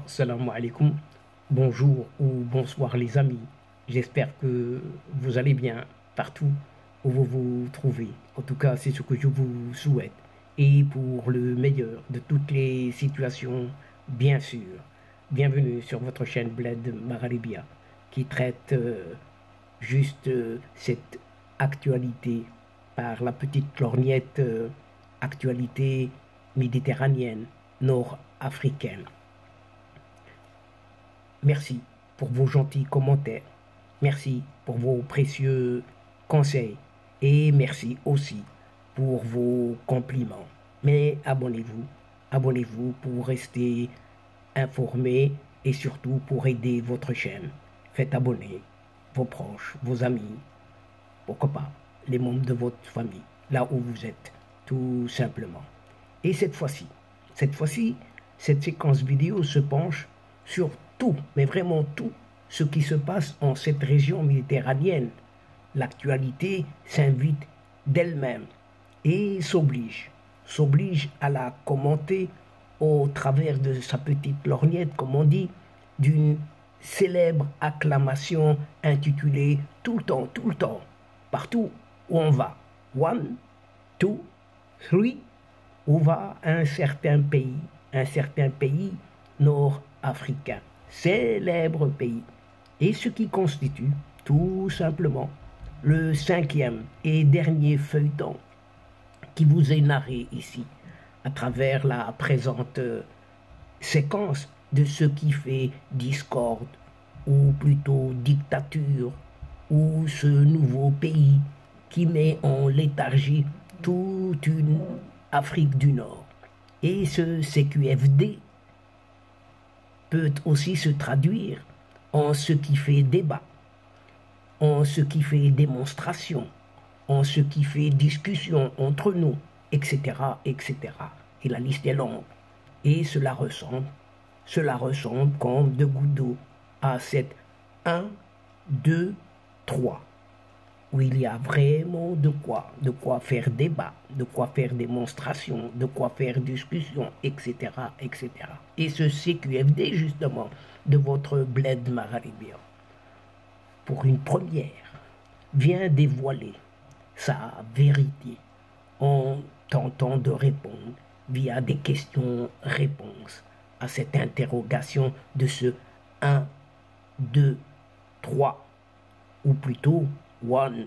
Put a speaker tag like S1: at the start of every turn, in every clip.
S1: Assalamu alaikum, bonjour ou bonsoir les amis. J'espère que vous allez bien partout où vous vous trouvez. En tout cas, c'est ce que je vous souhaite. Et pour le meilleur de toutes les situations, bien sûr. Bienvenue sur votre chaîne Bled Magharibia qui traite cette actualité par la petite lorgnette actualité méditerranéenne, nord-africaine. Merci pour vos gentils commentaires. Merci pour vos précieux conseils. Et merci aussi pour vos compliments. Mais abonnez-vous pour rester informé et surtout pour aider votre chaîne. Faites abonner vos proches, vos amis, pourquoi pas les membres de votre famille, là où vous êtes, tout simplement. Et cette fois-ci, cette séquence vidéo se penche sur tout, mais vraiment tout, ce qui se passe en cette région méditerranéenne. L'actualité s'invite d'elle-même et s'oblige à la commenter au travers de sa petite lorgnette, comme on dit, d'une célèbre acclamation intitulée tout le temps, partout où on va. One, two, three, où va un certain pays nord-africain, célèbre pays, et ce qui constitue tout simplement le 5e et dernier feuilleton qui vous est narré ici à travers la présente séquence de ce qui fait discorde ou plutôt dictature, ou ce nouveau pays qui met en léthargie toute une Afrique du Nord. Et ce CQFD peut aussi se traduire en ce qui fait débat, en ce qui fait démonstration, en ce qui fait discussion entre nous, etc., etc. Et la liste est longue. Et cela ressemble comme deux gouttes d'eau à cette 1, 2, 3, où il y a vraiment de quoi faire débat, de quoi faire démonstration, de quoi faire discussion, etc., etc. Et ce CQFD, justement, de votre Bled Magharibia, pour une première, vient dévoiler sa vérité en tentant de répondre via des questions-réponses à cette interrogation de ce 1, 2, 3, ou plutôt 1,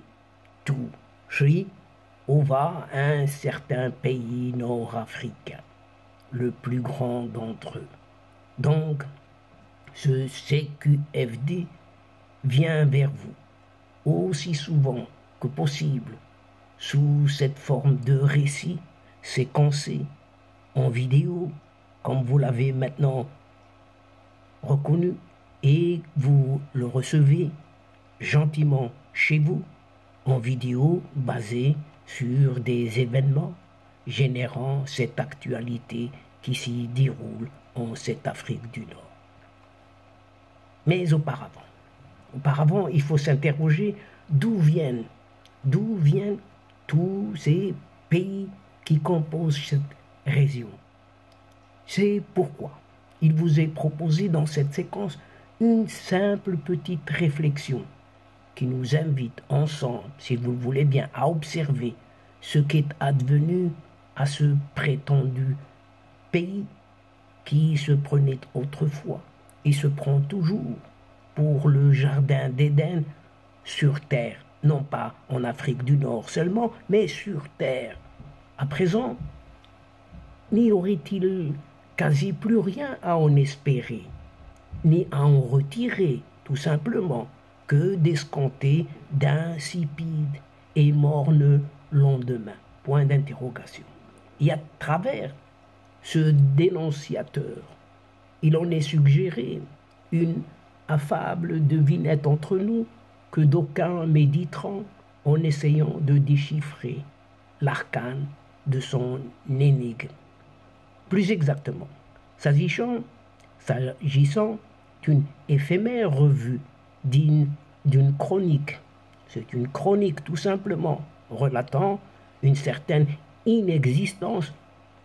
S1: 2, 3, où va un certain pays nord-africain, le plus grand d'entre eux. Donc, ce CQFD vient vers vous aussi souvent que possible sous cette forme de récit séquencé en vidéo, comme vous l'avez maintenant reconnu, et vous le recevez gentiment chez vous en vidéo basée sur des événements générant cette actualité qui s'y déroule en cette Afrique du Nord. Mais auparavant, il faut s'interroger d'où viennent tous ces pays qui composent cette région. C'est pourquoi il vous est proposé dans cette séquence une simple petite réflexion qui nous invite ensemble, si vous le voulez bien, à observer ce qu'est advenu à ce prétendu pays qui se prenait autrefois et se prend toujours pour le jardin d'Éden sur terre, non pas en Afrique du Nord seulement, mais sur terre. À présent, n'y aurait-il quasi plus rien à en espérer, ni à en retirer, tout simplement, que d'escompter d'insipide et morne lendemain. Point d'interrogation. Et à travers ce dénonciateur, il en est suggéré une affable devinette entre nous que d'aucuns méditeront en essayant de déchiffrer l'arcane de son énigme. Plus exactement, s'agissant d'une éphémère revue d'une chronique. C'est une chronique tout simplement relatant une certaine inexistence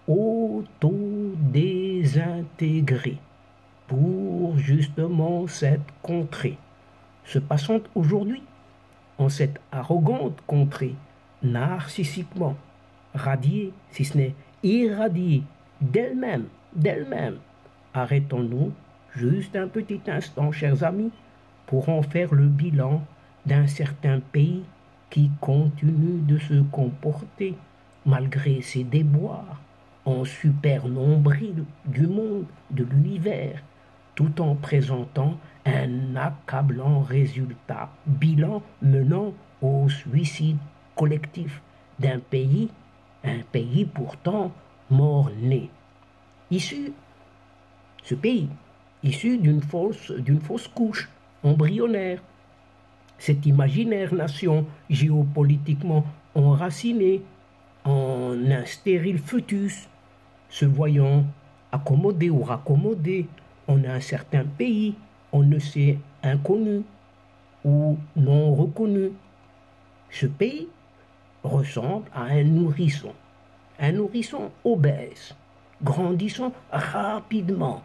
S1: autodésintégrée pour justement cette contrée, se passant aujourd'hui en cette arrogante contrée, narcissiquement radiée, si ce n'est irradiée d'elle-même. Arrêtons-nous juste un petit instant, chers amis, pour en faire le bilan d'un certain pays qui continue de se comporter, malgré ses déboires, en super nombril du monde, de l'univers, tout en présentant un accablant résultat, bilan menant au suicide collectif d'un pays, un pays pourtant mort-né. Ce pays, issu d'une fausse couche embryonnaire, cette imaginaire nation géopolitiquement enracinée en un stérile fœtus, se voyant accommodé ou raccommodé en un certain pays, on ne sait inconnu ou non reconnu. Ce pays ressemble à un nourrisson obèse, grandissant rapidement,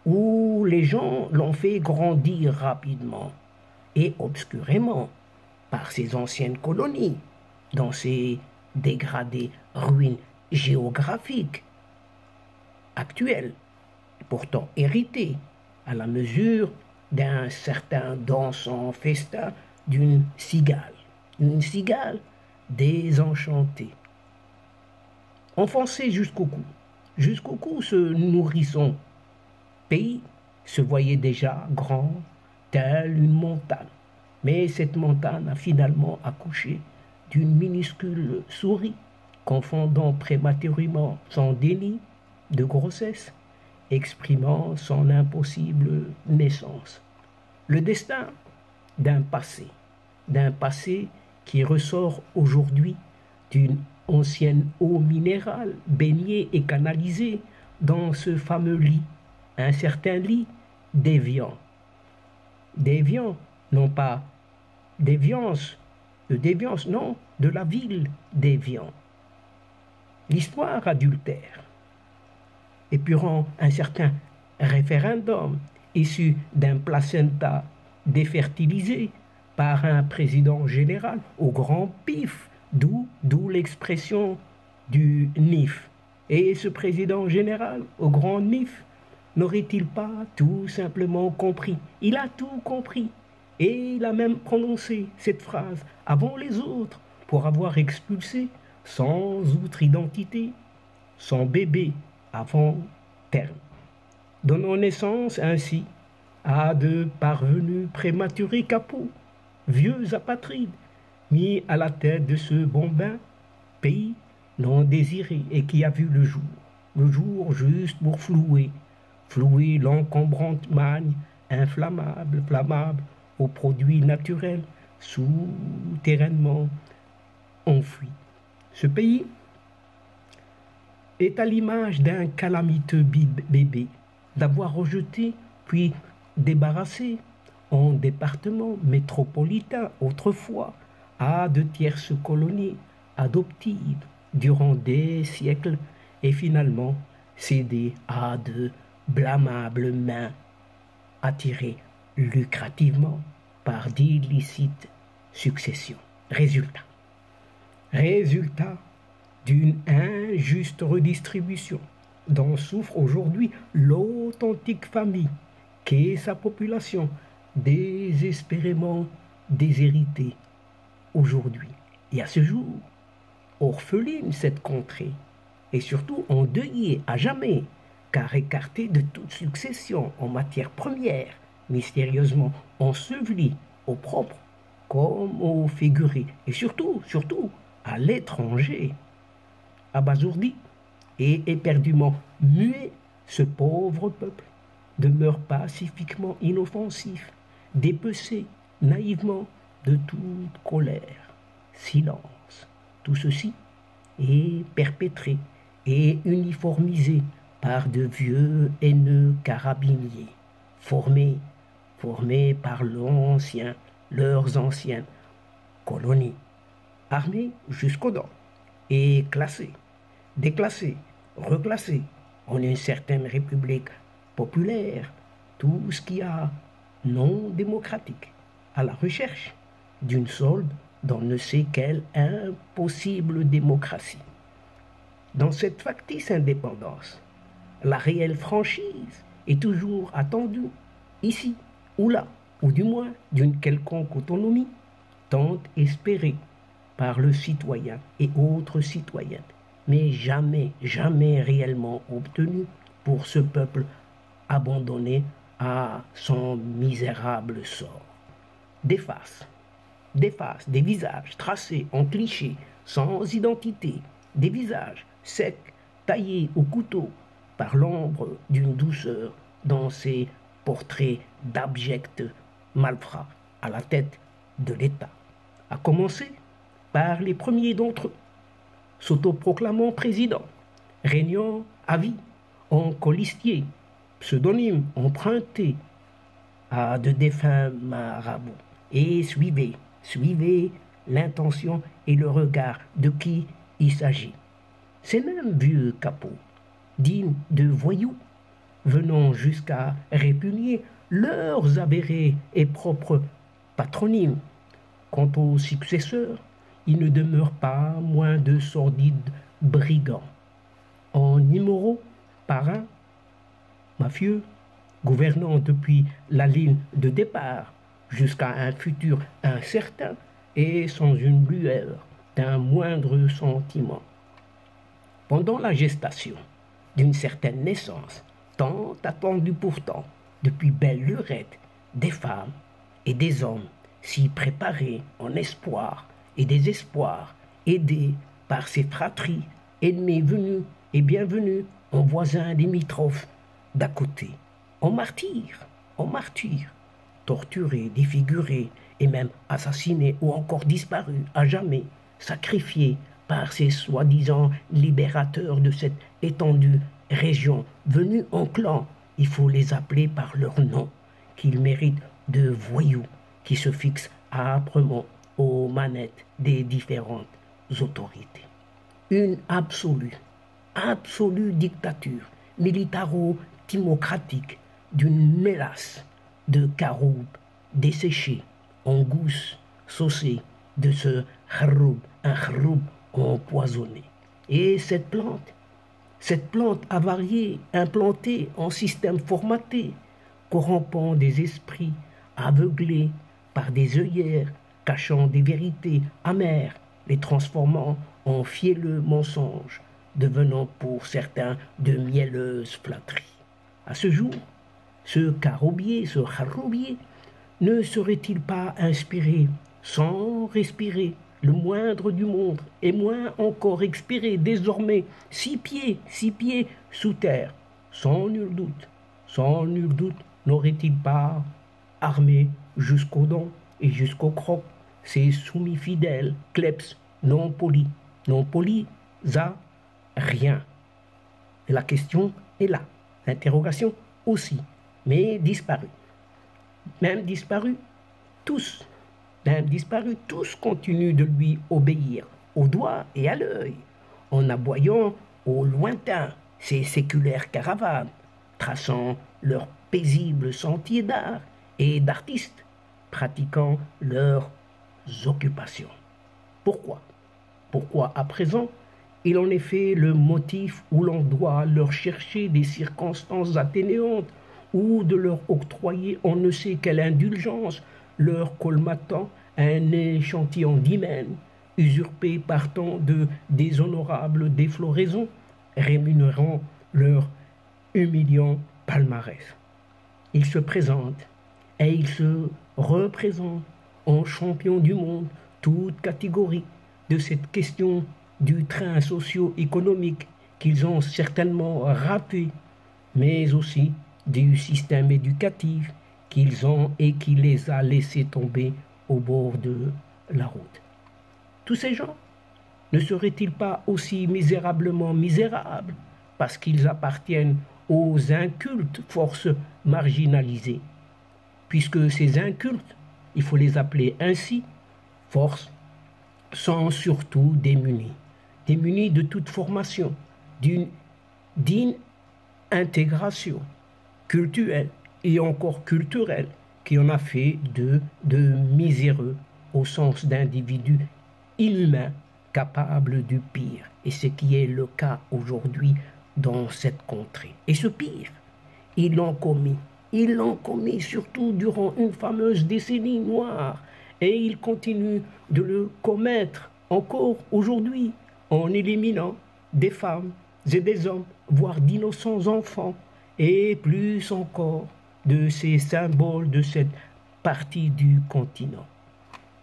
S1: où les gens l'ont fait grandir rapidement et obscurément par ses anciennes colonies, dans ses dégradées ruines géographiques actuelles, pourtant héritées à la mesure d'un certain dansant festin d'une cigale désenchantée. Enfoncé jusqu'au cou, ce nourrisson pays se voyait déjà grand, telle une montagne. Mais cette montagne a finalement accouché d'une minuscule souris, confondant prématurément son déni de grossesse, exprimant son impossible naissance. Le destin d'un passé qui ressort aujourd'hui d'une ancienne eau minérale baignée et canalisée dans ce fameux lit, un certain lit déviant. Déviant, non pas déviance, non, de la ville d'Évian. L'histoire adultère, épurant un certain référendum issu d'un placenta défertilisé par un président général au grand pif, d'où l'expression du NIF. Et ce président général au grand NIF n'aurait-il pas tout simplement compris? Il a tout compris. Et il a même prononcé cette phrase avant les autres pour avoir expulsé sans outre identité son bébé avant terme, donnant naissance ainsi à de parvenus prématurés capots, vieux apatrides, mis à la tête de ce bon bain, pays non désiré et qui a vu le jour juste pour flouer l'encombrante magne inflammable, flammable, aux produits naturels souterrainement enfouis. Ce pays est à l'image d'un calamiteux bébé, d'avoir rejeté puis débarrassé en département métropolitain autrefois à de tierces colonies adoptives durant des siècles et finalement cédé à de blâmables mains attirées lucrativement par d'illicites successions. Résultat d'une injuste redistribution dont souffre aujourd'hui l'authentique famille qu'est sa population désespérément déshéritée aujourd'hui et à ce jour orpheline cette contrée et surtout endeuillée à jamais car écartée de toute succession en matière première, mystérieusement ensevelie au propre comme au figuré et surtout à l'étranger. Abasourdi et éperdument muet, ce pauvre peuple demeure pacifiquement inoffensif, dépecé naïvement de toute colère, silence. Tout ceci est perpétré et uniformisé par de vieux haineux carabiniers, formés par leurs anciennes colonies, armés jusqu'aux dents et classés, déclassés, reclassés en une certaine république populaire tout ce qui a non démocratique, à la recherche d'une solde dans ne sait quelle impossible démocratie. Dans cette factice indépendance, la réelle franchise est toujours attendue, ici ou là, ou du moins d'une quelconque autonomie, tant espérée par le citoyen et autres citoyennes, mais jamais, jamais réellement obtenue pour ce peuple abandonné à son misérable sort. Des faces, des visages tracés en clichés, sans identité, des visages secs, taillés au couteau par l'ombre d'une douceur dans ces portraits d'abjects malfrats à la tête de l'État. À commencer par les premiers d'entre eux, s'autoproclamant président, régnant à vie, en colistier, pseudonyme emprunté à de défunts marabouts. Et suivez l'intention et le regard de qui il s'agit. Ces mêmes vieux capots, dignes de voyous, venant jusqu'à répugner leurs avérés et propres patronymes. Quant aux successeurs, ils ne demeurent pas moins de sordides brigands, en immoraux, parrains, mafieux, gouvernant depuis la ligne de départ jusqu'à un futur incertain et sans une lueur d'un moindre sentiment. Pendant la gestation d'une certaine naissance, tant attendue pourtant depuis belle lurette, des femmes et des hommes s'y préparés en espoir et désespoir, aidés par ces fratries, ennemis venus et bienvenus en voisins limitrophes d'à côté, en martyrs, torturés, défigurés et même assassinés ou encore disparus à jamais, sacrifiés par ces soi-disant libérateurs de cette étendue région, venus en clan, il faut les appeler par leur nom, qu'ils méritent de voyous qui se fixent âprement aux manettes des différentes autorités. Une absolue dictature militaro-timocratique d'une mélasse de caroubes desséchés en gousses saucées de ce un khroub empoisonné. Et cette plante avariée, implantée en système formaté, corrompant des esprits, aveuglés par des œillères, cachant des vérités amères, les transformant en fielleux mensonges, devenant pour certains de mielleuses flatteries. À ce jour, ce caroubier, ce kharoubier, ne serait-il pas inspiré, sans respirer, le moindre du monde, et moins encore expiré désormais 6 pieds sous terre, sans nul doute, n'aurait-il pas armé jusqu'aux dents et jusqu'au croc ses soumis fidèles, kleps non polis à rien. Et la question est là, l'interrogation aussi, mais disparu. Même disparu, tous continuent de lui obéir, au doigt et à l'œil, en aboyant au lointain ces séculaires caravanes, traçant leurs paisibles sentiers d'art et d'artistes, pratiquant leurs occupations. Pourquoi à présent il en est fait le motif où l'on doit leur chercher des circonstances atténuantes ou de leur octroyer on ne sait quelle indulgence, leur colmatant un échantillon d'hymen, usurpé par tant de déshonorables défloraisons, rémunérant leur humiliant palmarès. Ils se présentent et ils se représentent en champions du monde, toute catégorie, de cette question du train socio-économique qu'ils ont certainement raté, mais aussi du système éducatif qu'ils ont et qui les a laissés tomber au bord de la route. Tous ces gens ne seraient-ils pas aussi misérablement misérables parce qu'ils appartiennent aux incultes forces marginalisées, puisque ces incultes, il faut les appeler ainsi, forces, sont surtout démunis de toute formation, d'une digne intégration culturelle et encore culturel qui en a fait de miséreux au sens d'individus inhumains capables du pire. Et ce qui est le cas aujourd'hui dans cette contrée. Et ce pire, ils l'ont commis. Ils l'ont commis surtout durant une fameuse décennie noire. Et ils continuent de le commettre encore aujourd'hui en éliminant des femmes et des hommes, voire d'innocents enfants, et plus encore de ces symboles de cette partie du continent.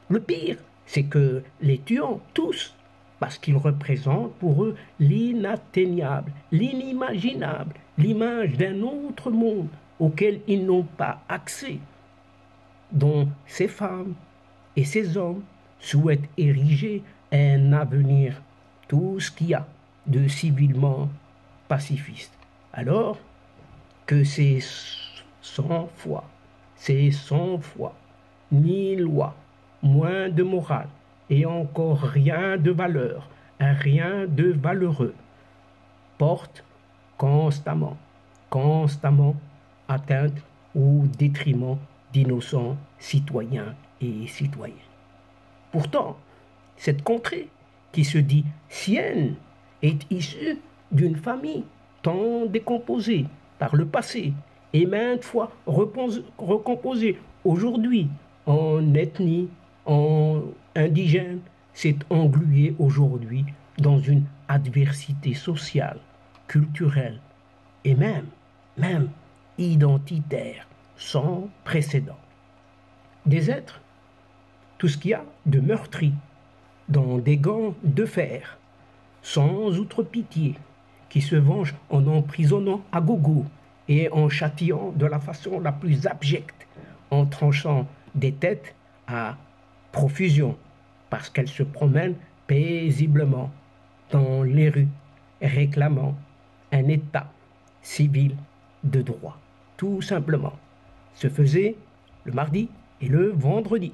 S1: Le pire, c'est que les tuant tous, parce qu'ils représentent pour eux l'inatteignable, l'inimaginable, l'image d'un autre monde auquel ils n'ont pas accès, dont ces femmes et ces hommes souhaitent ériger un avenir, tout ce qu'il y a de civilement pacifiste. Alors que c'est 100 fois, ni loi, moins de morale, et encore rien de valeur, rien de valeureux, porte constamment atteinte au détriment d'innocents citoyens et citoyennes. Pourtant, cette contrée qui se dit sienne est issue d'une famille tant décomposée par le passé et maintes fois recomposée aujourd'hui en ethnie, en indigène, s'est engluée aujourd'hui dans une adversité sociale, culturelle et même identitaire sans précédent. Des êtres, tout ce qu'il y a de meurtri, dans des gants de fer, sans outre pitié, qui se vengent en emprisonnant à gogo et en châtiant de la façon la plus abjecte, en tranchant des têtes à profusion, parce qu'elles se promènent paisiblement dans les rues, réclamant un État civil de droit. Tout simplement. Se faisait le mardi et le vendredi.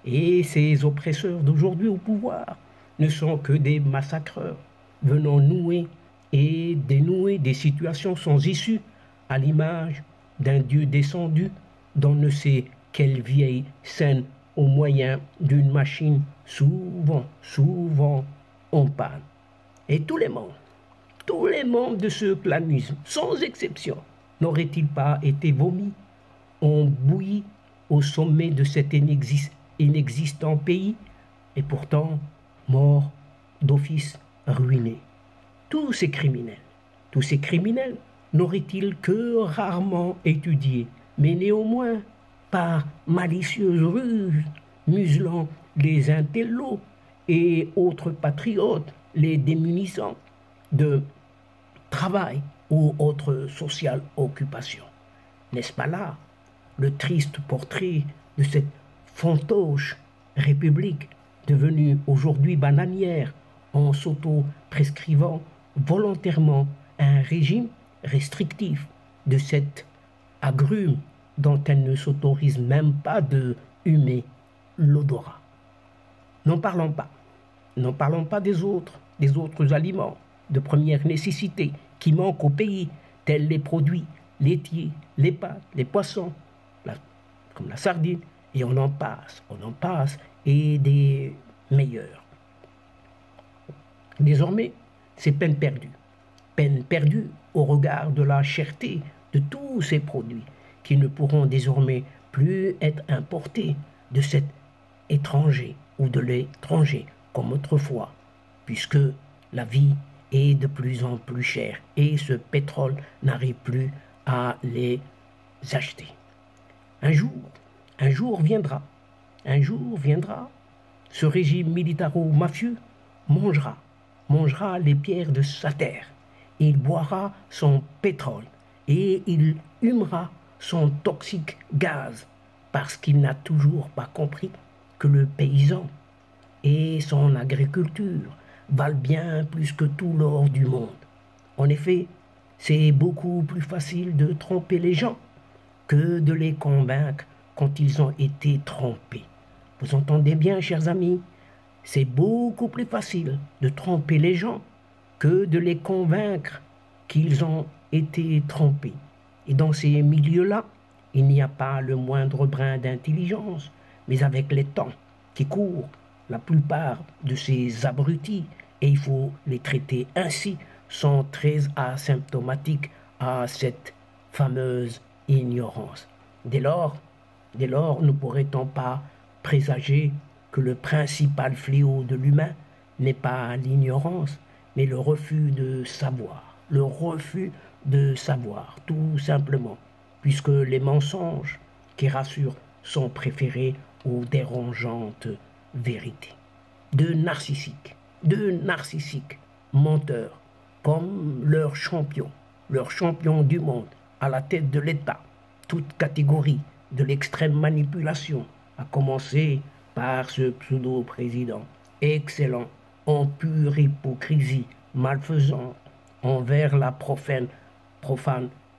S1: Et ces oppresseurs d'aujourd'hui au pouvoir ne sont que des massacreurs, venant nouer et dénouer des situations sans issue, à l'image d'un Dieu descendu dans ne sait quelle vieille scène au moyen d'une machine souvent en panne. Et tous les membres de ce clanisme, sans exception, n'auraient-ils pas été vomis, ont bouilli au sommet de cet inexistant pays, et pourtant morts d'office ruinés. Tous ces criminels n'auraient-ils que rarement étudié, mais néanmoins par malicieuse ruse, muselant les intellos et autres patriotes, les démunissant de travail ou autre sociale occupation. N'est-ce pas là le triste portrait de cette fantoche république devenue aujourd'hui bananière en s'auto-prescrivant volontairement un régime restrictif de cet agrume dont elle ne s'autorise même pas de humer l'odorat. N'en parlons pas des autres aliments de première nécessité qui manquent au pays, tels les produits laitiers, les pâtes, les poissons, comme la sardine, et on en passe, et des meilleurs. Désormais, c'est peine perdue au regard de la cherté de tous ces produits qui ne pourront désormais plus être importés de cet étranger ou de l'étranger comme autrefois, puisque la vie est de plus en plus chère et ce pétrole n'arrive plus à les acheter. Un jour viendra, ce régime militaro-mafieux mangera les pierres de sa terre, il boira son pétrole et il humera son toxique gaz parce qu'il n'a toujours pas compris que le paysan et son agriculture valent bien plus que tout l'or du monde. En effet, c'est beaucoup plus facile de tromper les gens que de les convaincre quand ils ont été trompés. Vous entendez bien, chers amis, c'est beaucoup plus facile de tromper les gens que de les convaincre qu'ils ont été trompés. Et dans ces milieux-là, il n'y a pas le moindre brin d'intelligence, mais avec les temps qui courent, la plupart de ces abrutis, et il faut les traiter ainsi, sont très asymptomatiques à cette fameuse ignorance. Dès lors, ne pourrait-on pas présager que le principal fléau de l'humain n'est pas l'ignorance, mais le refus de savoir. Le refus de savoir, tout simplement, puisque les mensonges qui rassurent sont préférés aux dérangeantes vérités. De narcissiques menteurs, comme leur champion du monde, à la tête de l'État, toute catégorie de l'extrême manipulation, à commencer par ce pseudo-président, excellent en pure hypocrisie, malfaisant envers la profane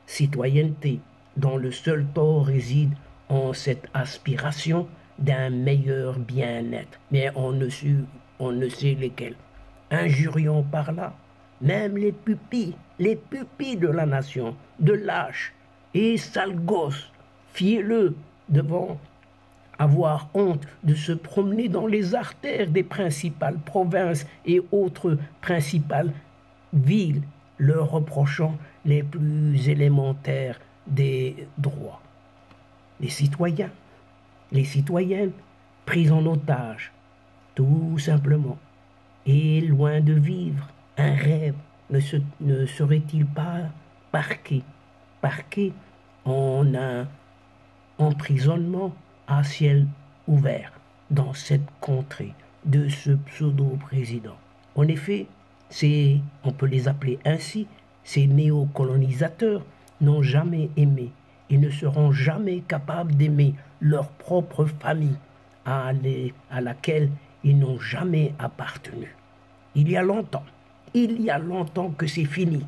S1: citoyenneté, dont le seul tort réside en cette aspiration d'un meilleur bien-être, mais on ne sait lesquels. Injurions par là, même les pupilles de la nation, de lâches et sales gosses, fiez-le devant avoir honte de se promener dans les artères des principales provinces et autres principales villes, leur reprochant les plus élémentaires des droits. Les citoyennes prises en otage, tout simplement, et loin de vivre un rêve, ne serait-il pas parqué en un emprisonnement à ciel ouvert dans cette contrée de ce pseudo-président? En effet, on peut les appeler ainsi, ces néocolonisateurs n'ont jamais aimé et ne seront jamais capables d'aimer leur propre famille à laquelle ils n'ont jamais appartenu. Il y a longtemps que c'est fini,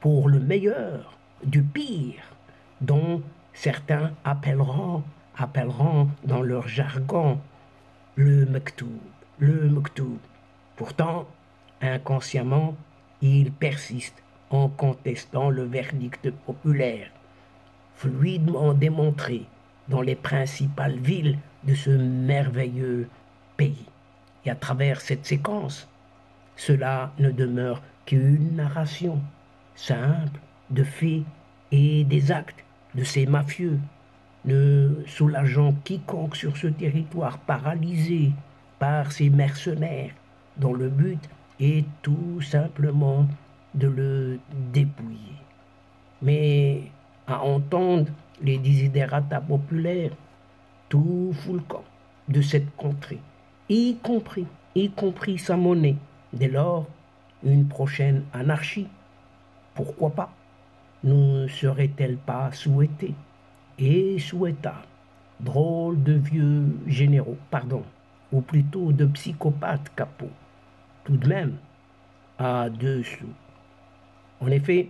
S1: pour le meilleur du pire, dont certains appelleront dans leur jargon le Mektoub. Pourtant, inconsciemment, ils persistent en contestant le verdict populaire, fluidement démontré dans les principales villes de ce merveilleux pays. Et à travers cette séquence, cela ne demeure qu'une narration simple de faits et des actes de ces mafieux, ne soulageant quiconque sur ce territoire paralysé par ces mercenaires, dont le but est tout simplement de le dépouiller. Mais à entendre les desiderata populaires, tout fout le camp de cette contrée, y compris sa monnaie. Dès lors, une prochaine anarchie, pourquoi pas, ne serait-elle pas souhaitée et souhaitable? Drôle de vieux généraux, ou plutôt de psychopathes capots, tout de même à dessous. En effet,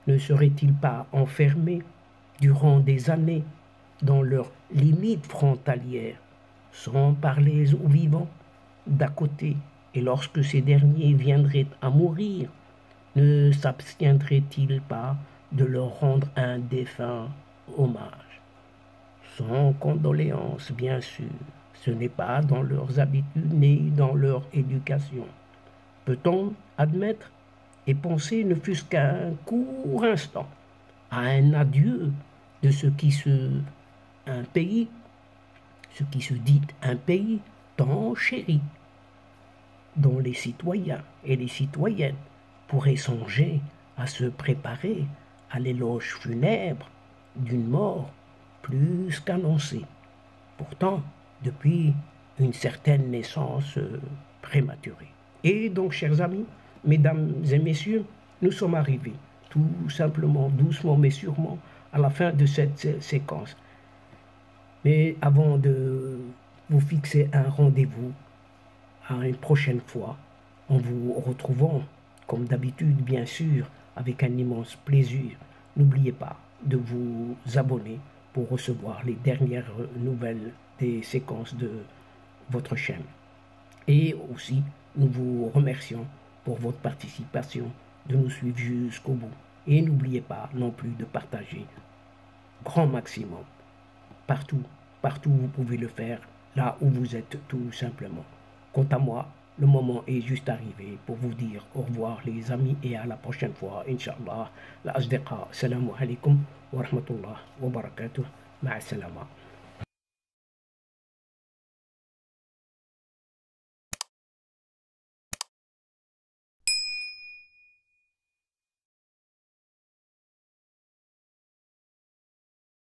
S1: ne seraient-ils pas enfermés durant des années dans leurs limites frontalières, sans parler aux vivants d'à côté, et lorsque ces derniers viendraient à mourir, ne s'abstiendraient-ils pas de leur rendre un défunt hommage? Sans condoléances, bien sûr, ce n'est pas dans leurs habitudes ni dans leur éducation. Peut-on admettre et penser ne fût-ce qu'un court instant à un adieu de ce qui se dit un pays tant chéri, dont les citoyens et les citoyennes pourraient songer à se préparer à l'éloge funèbre d'une mort plus qu'annoncée, pourtant depuis une certaine naissance prématurée. Et donc, chers amis, mesdames et messieurs, nous sommes arrivés tout simplement, doucement mais sûrement, à la fin de cette séquence. Mais avant de vous fixer un rendez-vous à une prochaine fois, en vous retrouvant, comme d'habitude, bien sûr, avec un immense plaisir, n'oubliez pas de vous abonner pour recevoir les dernières nouvelles des séquences de votre chaîne. Et aussi, nous vous remercions pour votre participation, de nous suivre jusqu'au bout. Et n'oubliez pas non plus de partager grand maximum. Partout, partout vous pouvez le faire, là où vous êtes tout simplement. Quant à moi, le moment est juste arrivé pour vous dire au revoir les amis et à la prochaine fois, Inch'Allah. La asdiqa, salam alaikum wa rahmatullah wa barakatuh. Ma'a salama.